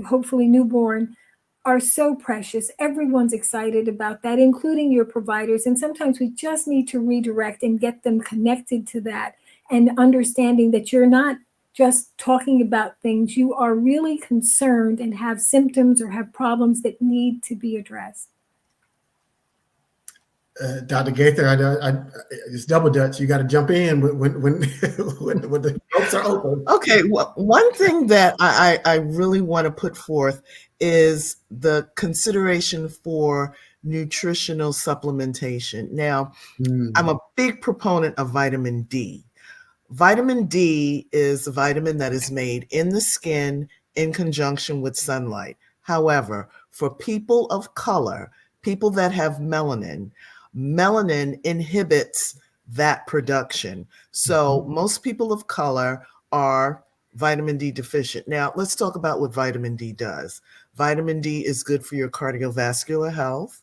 S6: hopefully newborn are so precious. Everyone's excited about that, including your providers. And sometimes we just need to redirect and get them connected to that, and understanding that you're not just talking about things. You are really concerned and have symptoms or have problems that need to be addressed.
S1: Dr. Gaither, it's double Dutch. You got to jump in when the ropes are open.
S3: Okay, well, one thing that I really want to put forth is the consideration for nutritional supplementation. Now, I'm a big proponent of vitamin D. Vitamin D is a vitamin that is made in the skin in conjunction with sunlight. However, for people of color, people that have melanin inhibits that production. So most people of color are vitamin D deficient. Now, let's talk about what vitamin D does. Vitamin D is good for your cardiovascular health.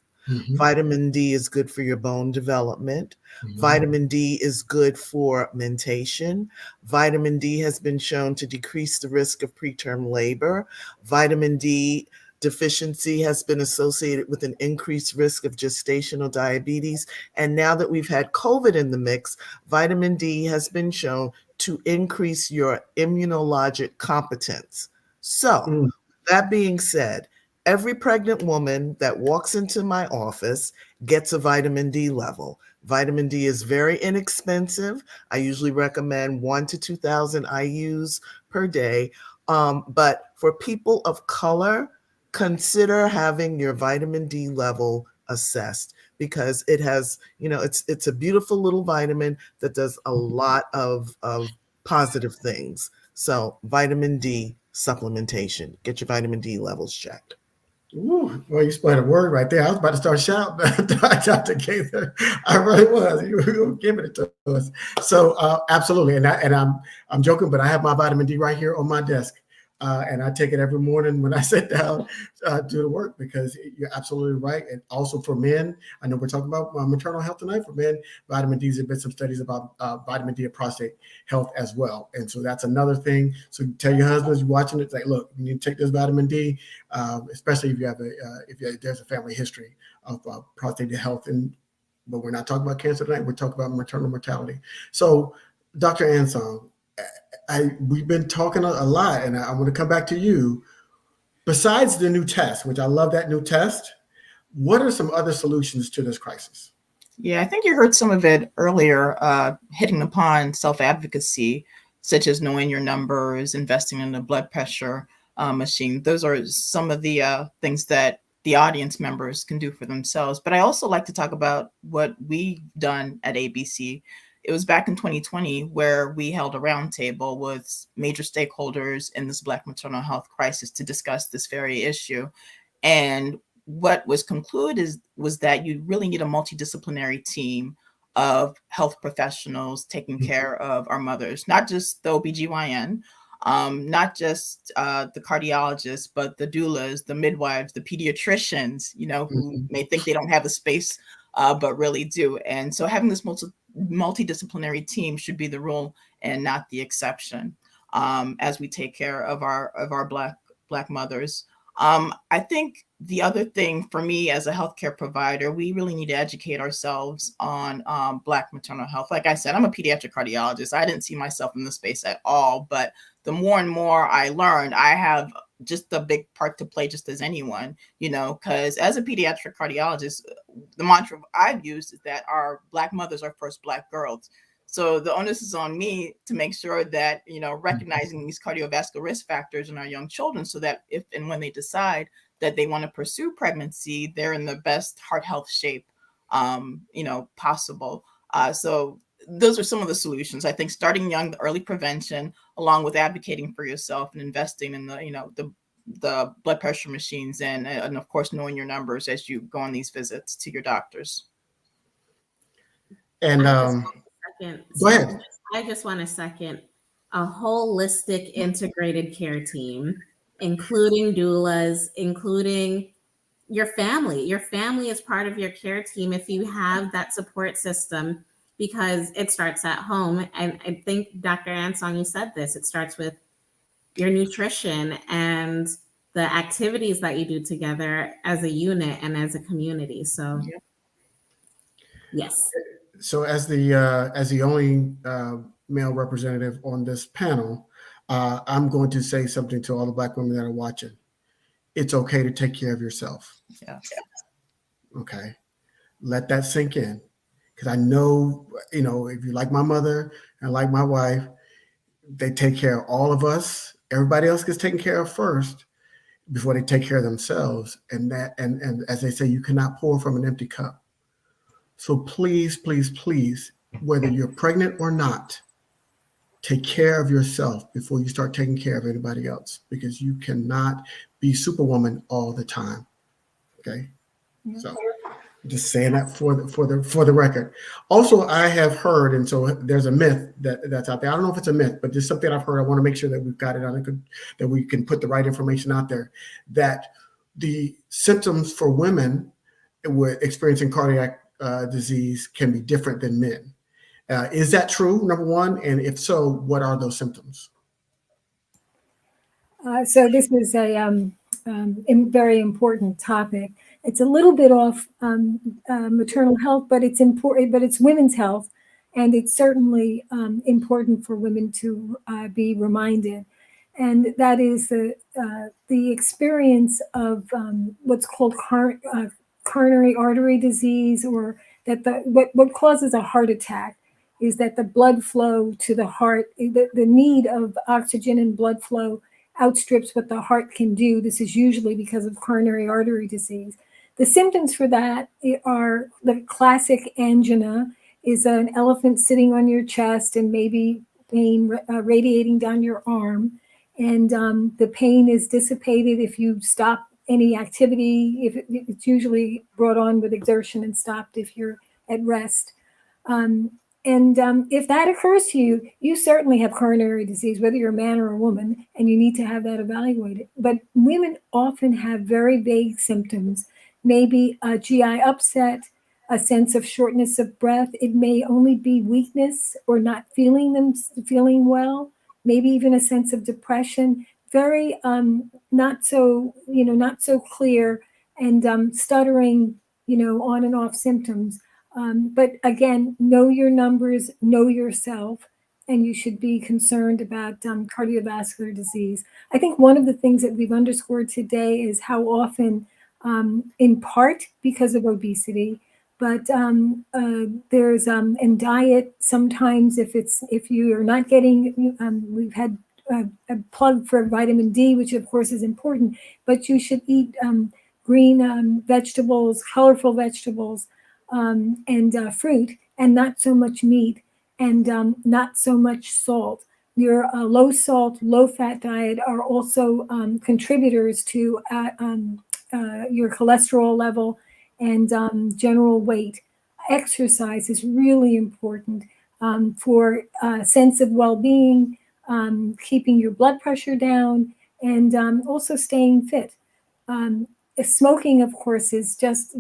S3: Vitamin D is good for your bone development. Vitamin D is good for mentation. Vitamin D has been shown to decrease the risk of preterm labor. Vitamin D deficiency has been associated with an increased risk of gestational diabetes. And now that we've had COVID in the mix, vitamin D has been shown to increase your immunologic competence. So, that being said, every pregnant woman that walks into my office gets a vitamin D level. Vitamin D is very inexpensive. I usually recommend 1,000 to 2,000 IUs per day. But for people of color, consider having your vitamin D level assessed, because it has, it's a beautiful little vitamin that does a lot of positive things. So vitamin D supplementation, get your vitamin D levels checked.
S1: Ooh, well, you spoiled a word right there. I was about to start shouting, Dr. Gaither. I really was. You were giving it to us. So absolutely, I'm joking, but I have my vitamin D right here on my desk, and I take it every morning when I sit down do the work because you're absolutely right. And also for men, I know we're talking about maternal health tonight. For men, vitamin D. There's been some studies about vitamin D and prostate health as well, and so that's another thing. So tell your husbands you're watching it, like, look, you need to take this vitamin D. Especially if you have there's a family history of prostate health. But we're not talking about cancer tonight. We're talking about maternal mortality. So, Dr. Ansong, we've been talking a lot, and I want to come back to you. Besides the new test, which I love that new test, what are some other solutions to this crisis?
S4: Yeah, I think you heard some of it earlier, hitting upon self-advocacy, such as knowing your numbers, investing in a blood pressure machine. Those are some of the things that the audience members can do for themselves. But I also like to talk about what we've done at ABC. It was back in 2020 where we held a roundtable with major stakeholders in this Black maternal health crisis to discuss this very issue. And what was concluded was that you really need a multidisciplinary team of health professionals taking care of our mothers, not just the OBGYN, not just the cardiologists, but the doulas, the midwives, the pediatricians, who may think they don't have the space, but really do. And so having this multidisciplinary team should be the rule and not the exception, as we take care of our Black mothers. I think the other thing for me as a healthcare provider, we really need to educate ourselves on Black maternal health. Like I said, I'm a pediatric cardiologist. I didn't see myself in this space at all, but the more and more I learned, I have just a big part to play, just as anyone, because as a pediatric cardiologist, the mantra I've used is that our Black mothers are first Black girls. So the onus is on me to make sure that, recognizing these cardiovascular risk factors in our young children so that if and when they decide that they want to pursue pregnancy, they're in the best heart health shape, possible. So those are some of the solutions. I think starting young, the early prevention, along with advocating for yourself and investing in the blood pressure machines and of course, knowing your numbers as you go on these visits to your doctors.
S1: And go ahead.
S7: I just want to second a holistic integrated care team, including doulas, including your family. Your family is part of your care team if you have that support system, because it starts at home. And I think, Dr. Ansong, you said this, it starts with your nutrition and the activities that you do together as a unit and as a community. So, yes.
S1: So as the only male representative on this panel, I'm going to say something to all the Black women that are watching. It's okay to take care of yourself.
S4: Yeah.
S1: Okay. Let that sink in. Because I know, if you like my mother and like my wife, they take care of all of us. Everybody else gets taken care of first before they take care of themselves. And as they say, you cannot pour from an empty cup. So please, please, please, whether you're pregnant or not, take care of yourself before you start taking care of anybody else, because you cannot be Superwoman all the time. Okay. So just saying that for the record. Also, I have heard, and so there's a myth that's out there. I don't know if it's a myth, but just something I've heard. I want to make sure that we've got it on, that we can put the right information out there, that the symptoms for women with experiencing cardiac disease can be different than men. Is that true, number one? And if so, what are those symptoms?
S6: So this was a very important topic. It's a little bit off maternal health, but it's important. But it's women's health, and it's certainly important for women to be reminded. And that is the experience of what's called coronary artery disease, or that what causes a heart attack is that the blood flow to the heart, the need of oxygen and blood flow outstrips what the heart can do. This is usually because of coronary artery disease. The symptoms for that are the classic angina, is an elephant sitting on your chest and maybe pain radiating down your arm. And the pain is dissipated if you stop any activity, if it's usually brought on with exertion and stopped if you're at rest. If that occurs to you, you certainly have coronary disease, whether you're a man or a woman, and you need to have that evaluated. But women often have very vague symptoms, maybe a GI upset, a sense of shortness of breath. It may only be weakness or not feeling well, maybe even a sense of depression, very not so clear, and stuttering, on and off symptoms. But again, know your numbers, know yourself, and you should be concerned about cardiovascular disease. I think one of the things that we've underscored today is how often, in part because of obesity, but there's in diet, sometimes if you are not getting, we've had a plug for vitamin D, which of course is important, but you should eat green vegetables, colorful vegetables, and fruit, and not so much meat, and not so much salt. Your low salt, low fat diet are also contributors to your cholesterol level and general weight. Exercise is really important for a sense of well-being, keeping your blood pressure down, and also staying fit. Smoking, of course, is just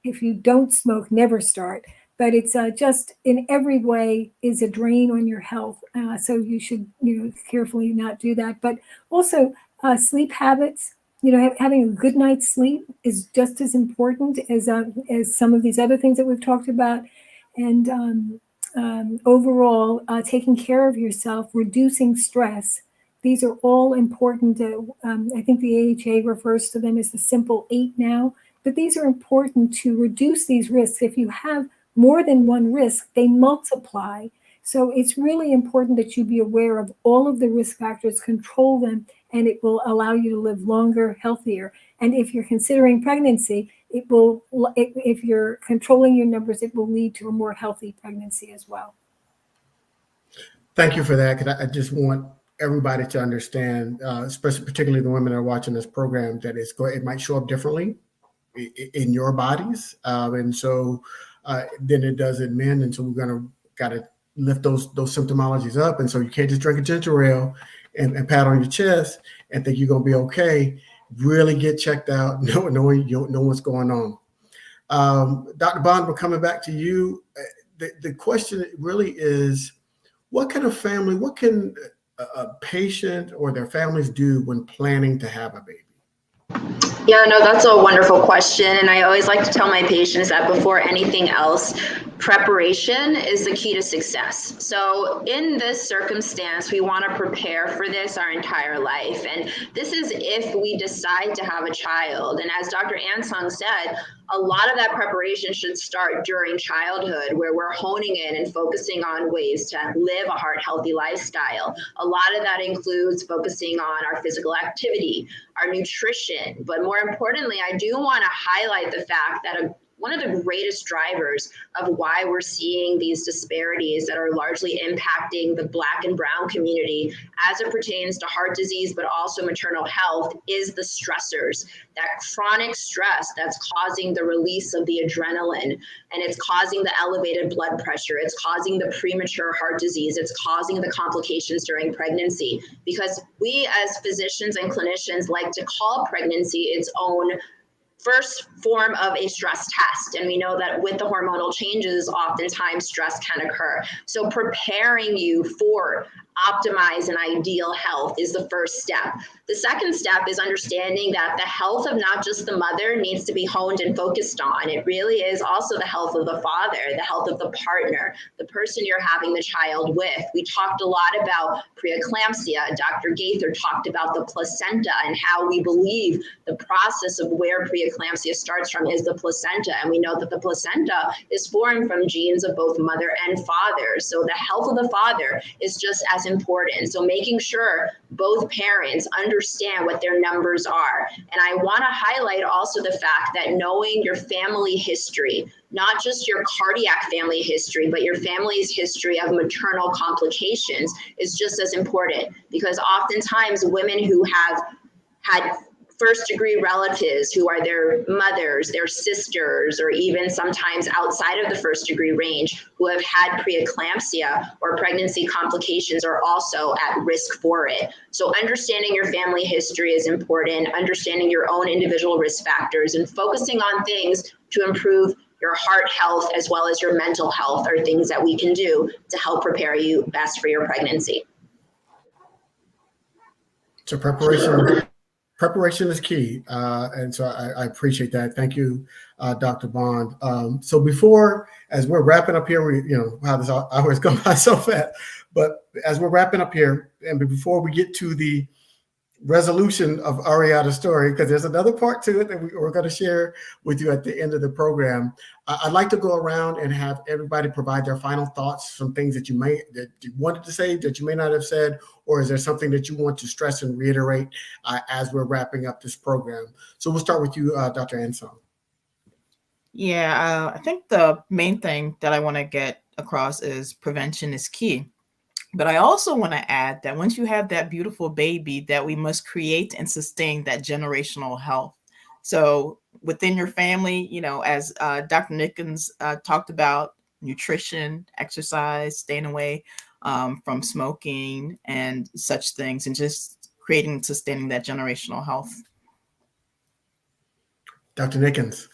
S6: if you don't smoke, never start. But it's just in every way is a drain on your health. So you should carefully not do that. But also sleep habits. Having a good night's sleep is just as important as some of these other things that we've talked about. And overall, taking care of yourself, reducing stress. These are all important. I think the AHA refers to them as the simple 8 now. But these are important to reduce these risks. If you have more than one risk, they multiply. So it's really important that you be aware of all of the risk factors, control them, and it will allow you to live longer, healthier. And if you're considering pregnancy, if you're controlling your numbers, it will lead to a more healthy pregnancy as well.
S1: Thank you for that, because I just want everybody to understand, especially particularly the women that are watching this program, that it might show up differently in your bodies, and so then it does in men, and so we're gotta lift those symptomologies up, and so you can't just drink a ginger ale and pat on your chest and think you're gonna be okay. Really get checked out, knowing you know what's going on. Dr. Bond, we're coming back to you. The question really is, what can a patient or their families do when planning to have a baby?
S5: Yeah, no, that's a wonderful question. And I always like to tell my patients that before anything else, preparation is the key to success. So in this circumstance, we want to prepare for this our entire life. And this is if we decide to have a child. And as Dr. Ansong said, a lot of that preparation should start during childhood, where we're honing in and focusing on ways to live a heart healthy lifestyle. A lot of that includes focusing on our physical activity, our nutrition. But more importantly, I do want to highlight the fact that one of the greatest drivers of why we're seeing these disparities that are largely impacting the Black and Brown community as it pertains to heart disease, but also maternal health, is the stressors. That chronic stress that's causing the release of the adrenaline, and it's causing the elevated blood pressure. It's causing the premature heart disease. It's causing the complications during pregnancy, because we as physicians and clinicians like to call pregnancy its own first form of a stress test. And we know that with the hormonal changes, oftentimes stress can occur. So preparing you for optimize and ideal health is the first step. The second step is understanding that the health of not just the mother needs to be honed and focused on. It really is also the health of the father, the health of the partner, the person you're having the child with. We talked a lot about preeclampsia. Dr. Gaither talked about the placenta and how we believe the process of where preeclampsia starts from is the placenta. And we know that the placenta is formed from genes of both mother and father. So the health of the father is just as important. So making sure both parents understand what their numbers are. And I want to highlight also the fact that knowing your family history, not just your cardiac family history, but your family's history of maternal complications, is just as important, because oftentimes women who have had first degree relatives who are their mothers, their sisters, or even sometimes outside of the first degree range who have had preeclampsia or pregnancy complications are also at risk for it. So understanding your family history is important, understanding your own individual risk factors, and focusing on things to improve your heart health as well as your mental health are things that we can do to help prepare you best for your pregnancy.
S1: So preparation is key, and so I appreciate that. Thank you, Dr. Bond. So before, as we're wrapping up here, we how this hours come by so fast. But as we're wrapping up here, and before we get to the resolution of Ariana's story, because there's another part to it that we're going to share with you at the end of the program. I'd like to go around and have everybody provide their final thoughts, some things that you wanted to say that you may not have said, or is there something that you want to stress and reiterate as we're wrapping up this program? So we'll start with you, Dr. Ansong.
S4: Yeah, I think the main thing that I want to get across is prevention is key. But I also want to add that once you have that beautiful baby, that we must create and sustain that generational health. So within your family, as Dr. Nickens talked about, nutrition, exercise, staying away from smoking and such things, and just creating and sustaining that generational health.
S1: Dr. Nickens.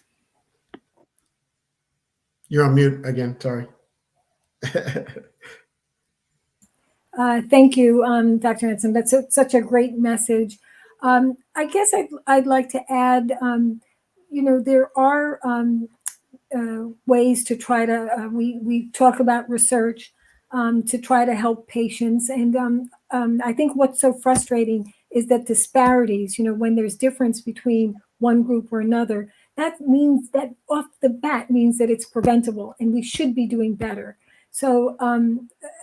S1: You're on mute again, sorry.
S6: Thank you, Dr. Hanson. That's such a great message. I guess I'd like to add, there are ways to try to, we talk about research to try to help patients. And I think what's so frustrating is that disparities, when there's difference between one group or another, that means that off the bat means that it's preventable and we should be doing better. So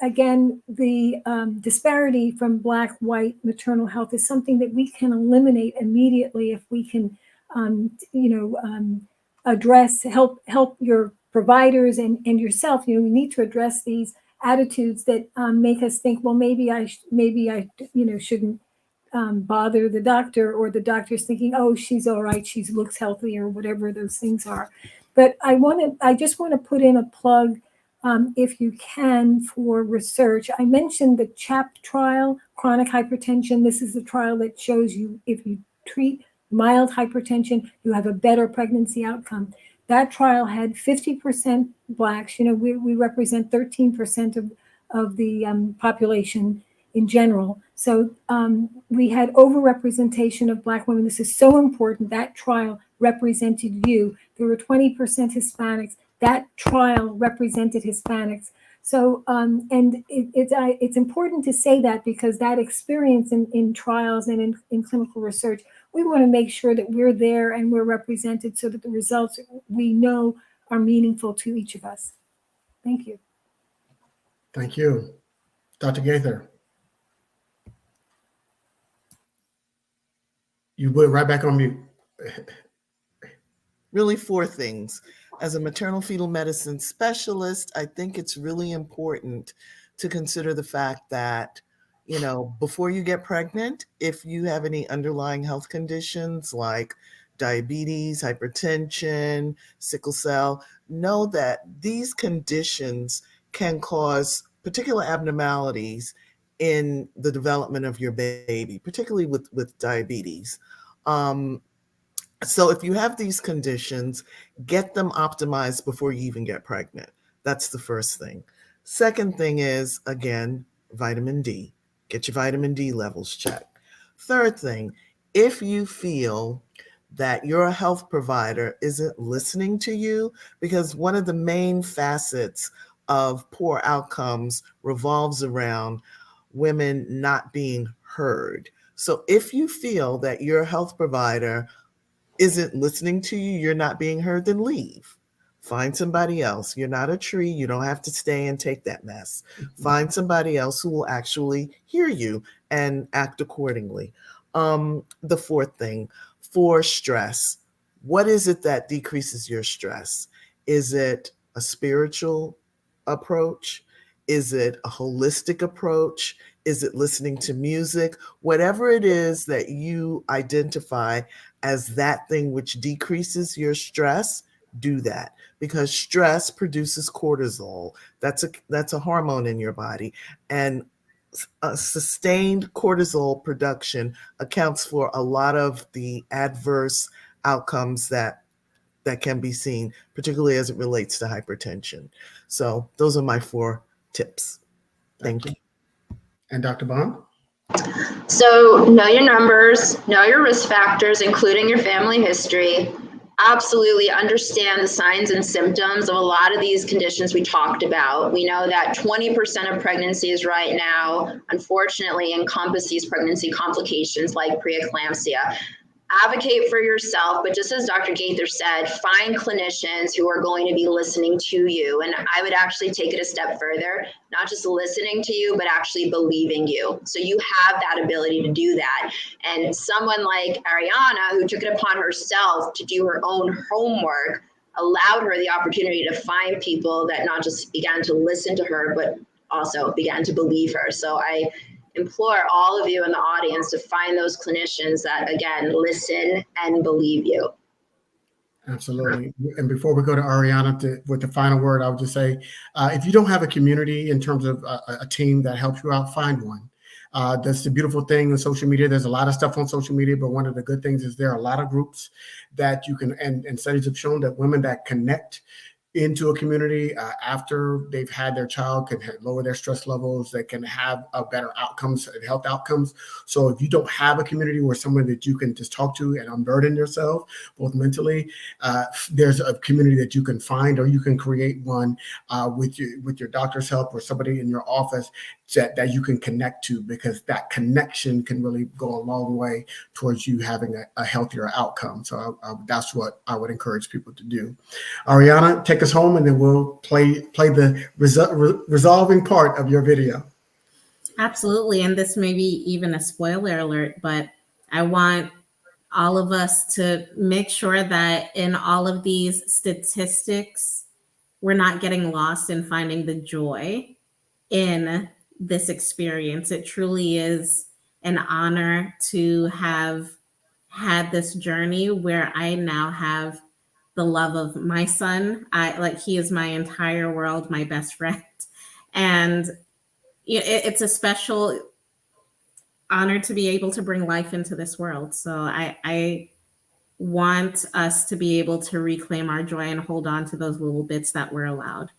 S6: again, the disparity from Black, white maternal health is something that we can eliminate immediately if we can, address, help your providers and yourself. We need to address these attitudes that make us think, well, maybe I shouldn't bother the doctor, or the doctor's thinking, oh, she's all right, she looks healthy, or whatever those things are. But I just want to put in a plug, if you can, for research. I mentioned the CHAP trial, chronic hypertension. This is the trial that shows you if you treat mild hypertension, you have a better pregnancy outcome. That trial had 50% Blacks. We represent 13% of the population in general. So we had overrepresentation of Black women. This is so important. That trial represented you. There were 20% Hispanics. That trial represented Hispanics. So, and it's important to say that, because that experience in trials and in clinical research, we want to make sure that we're there and we're represented so that the results we know are meaningful to each of us. Thank you.
S1: Thank you. Dr. Gaither. You went right back on mute.
S3: Really 4 things. As a maternal fetal medicine specialist, I think it's really important to consider the fact that, before you get pregnant, if you have any underlying health conditions like diabetes, hypertension, sickle cell, know that these conditions can cause particular abnormalities in the development of your baby, particularly with diabetes. So if you have these conditions, get them optimized before you even get pregnant. That's the first thing. Second thing is, again, vitamin D. Get your vitamin D levels checked. Third thing, if you feel that your health provider isn't listening to you, because one of the main facets of poor outcomes revolves around women not being heard. So if you feel that your health provider isn't listening to you, you're not being heard, then leave. Find somebody else. You're not a tree. You don't have to stay and take that mess. Find somebody else who will actually hear you and act accordingly. The fourth thing, for stress, what is it that decreases your stress? Is it a spiritual approach? Is it a holistic approach? Is it listening to music? Whatever it is that you identify as that thing which decreases your stress, do that, because stress produces cortisol. That's a hormone in your body, and a sustained cortisol production accounts for a lot of the adverse outcomes that can be seen, particularly as it relates to hypertension. So those are my 4 tips. Thank you.
S1: And Dr. Bond?
S5: So know your numbers, know your risk factors, including your family history. Absolutely understand the signs and symptoms of a lot of these conditions we talked about. We know that 20% of pregnancies right now, unfortunately, encompass these pregnancy complications like preeclampsia. Advocate for yourself, but just as Dr. Gaither said, find clinicians who are going to be listening to you. And I would actually take it a step further, not just listening to you, but actually believing you. So you have that ability to do that. And someone like Ariana, who took it upon herself to do her own homework, allowed her the opportunity to find people that not just began to listen to her, but also began to believe her. So I implore all of you in the audience to find those clinicians that, again, listen and believe you.
S1: Absolutely. And before we go to Ariana with the final word, I would just say, if you don't have a community in terms of a team that helps you out, find one. That's the beautiful thing in social media. There's a lot of stuff on social media, but one of the good things is there are a lot of groups that you can, and studies have shown that women that connect into a community after they've had their child can lower their stress levels, that can have a better outcomes, health outcomes. So if you don't have a community where someone that you can just talk to and unburden yourself, both mentally, there's a community that you can find, or you can create one with your doctor's help or somebody in your office that you can connect to, because that connection can really go a long way towards you having a healthier outcome. So that's what I would encourage people to do. Ariana, take us home, and then we'll play the resolving part of your video.
S7: Absolutely. And this may be even a spoiler alert, but I want all of us to make sure that in all of these statistics, we're not getting lost in finding the joy in this experience. It truly is an honor to have had this journey where I now have the love of my son. He is my entire world, my best friend. And it's a special honor to be able to bring life into this world. So I want us to be able to reclaim our joy and hold on to those little bits that we're allowed.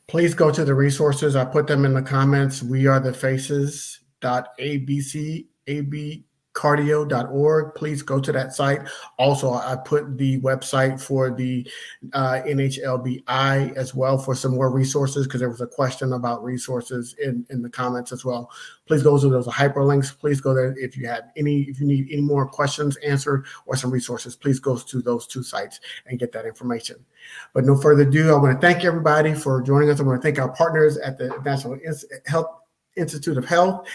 S1: Please go to the resources. I put them in the comments. wearethefaces.abcardio.org. Please go to that site. Also, I put the website for the NHLBI as well for some more resources, because there was a question about resources in the comments as well. Please go to those hyperlinks. Please go there if you need any more questions answered or some resources. Please go to those 2 sites and get that information. But no further ado, I want to thank everybody for joining us. I want to thank our partners at the National Institute of Health,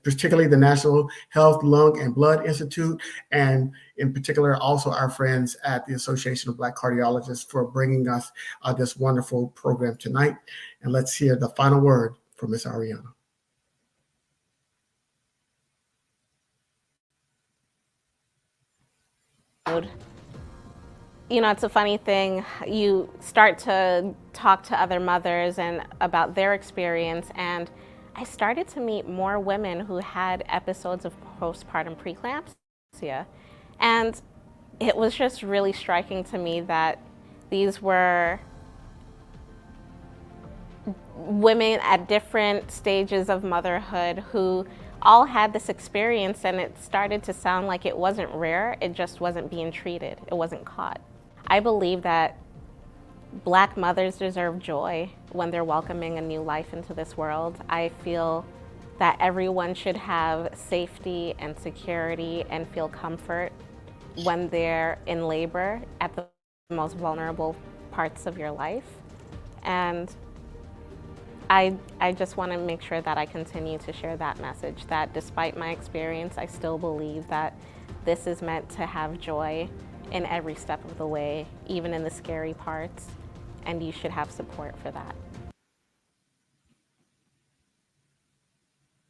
S1: particularly the National Health, Lung, and Blood Institute, and in particular also our friends at the Association of Black Cardiologists for bringing us this wonderful program tonight. And let's hear the final word from Ms. Ariana.
S2: It's a funny thing. You start to talk to other mothers and about their experience, and I started to meet more women who had episodes of postpartum preeclampsia. And it was just really striking to me that these were women at different stages of motherhood who all had this experience, and it started to sound like it wasn't rare, it just wasn't being treated, it wasn't caught. I believe that Black mothers deserve joy when they're welcoming a new life into this world. I feel that everyone should have safety and security and feel comfort when they're in labor at the most vulnerable parts of your life. And I just want to make sure that I continue to share that message, that despite my experience, I still believe that this is meant to have joy in every step of the way, even in the scary parts, and you should have support for that.